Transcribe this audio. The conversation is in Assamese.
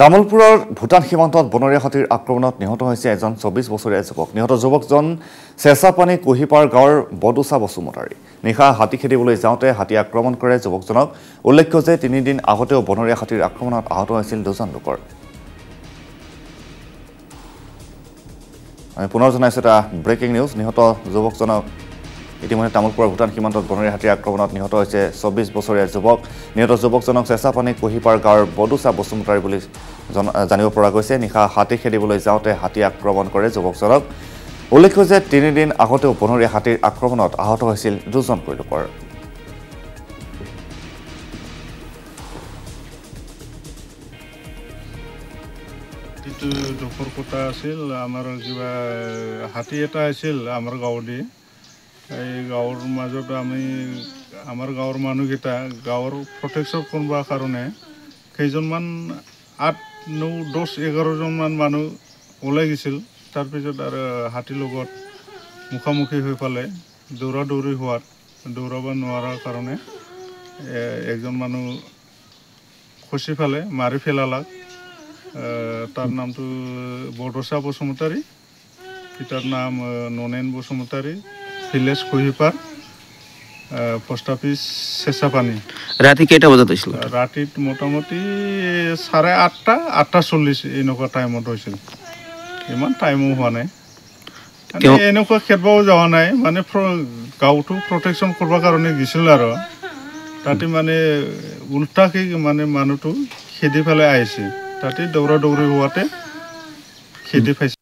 তামুলপুৰৰ ভূটান সীমান্তত বনৰীয়া হাতীৰ আক্ৰমণত নিহত হৈছে এজন 24 বছৰীয়া যুৱক। নিহত যুৱকজন চেঁচাপানী কুহিপাৰ গাঁৱৰ বডুচা বসুমতাৰী। নিশা হাতী খেদিবলৈ যাওঁতে হাতী আক্ৰমণ কৰে যুৱকজনক। উল্লেখ্য যে 3 দিন আগতেও বনৰীয়া হাতীৰ আক্ৰমণত আহত হৈছিল 2জন লোকৰ। আমি পুনৰ জনাইছো এটা ব্ৰেকিং নিউজ। নিহত যুৱকজনক ইতিমধ্যে তামুলপুৰৰ ভূটান সীমান্তত বনৰীয়া হাতীৰ আক্ৰমণত নিহত হৈছে 24 বছৰীয়া যুৱক। নিহত যুৱকজনক চেঁচাপানী কুহিপাৰ গাঁৱৰ বডুচা বসুমতাৰী বুলি জানিব পৰা গৈছে। নিশা হাতী খেদিবলৈ যাওঁতে হাতী আক্ৰমণ কৰে যুৱকজনক। উল্লেখ্য যে 3 দিন আগতেও বনৰীয়া হাতীৰ আক্ৰমণত আহত হৈছিল 2জনকৈ লোকৰ। দুখৰ কথা আছিল, আমাৰ কিবা হাতী এটা আছিল আমাৰ গাঁৱতে। এই গাঁৱৰ মাজত আমাৰ গাঁৱৰ মানুহকেইটা গাঁৱৰ প্ৰটেকশ্যন কৰিবৰ কাৰণে কেইজনমান 8, 9, 10, 11জনমান মানুহ ওলাই গৈছিল। তাৰপিছত আৰু হাতীৰ লগত মুখামুখি হৈ পালে দৌৰা দৌৰি হোৱাত দৌৰাব নোৱাৰাৰ কাৰণে একজন মানুহ খচি ফালে মাৰি পেলালাক। তাৰ নামটো বডুচা বসুমতাৰী, পিতাৰ নাম Nonen Basumatary, village Kuhipar, post office Chechapani. ৰাতি কেইটা বজাত হৈছিল? ৰাতিত মোটামুটি 8:30, 8:40 এনেকুৱা টাইমত হৈছিল। ইমান টাইমো হোৱা নাই, এনেকুৱা খেদবাও যোৱা নাই, মানে গাঁৱটো প্ৰটেকশ্যন কৰিবৰ কাৰণে গৈছিল আৰু তাতে মানে উল্টাকে মানে মানুহটো খেদি পেলাই আহিছে। তাতে দৌৰা দৌৰি হোৱাতে খেদি পাইছে।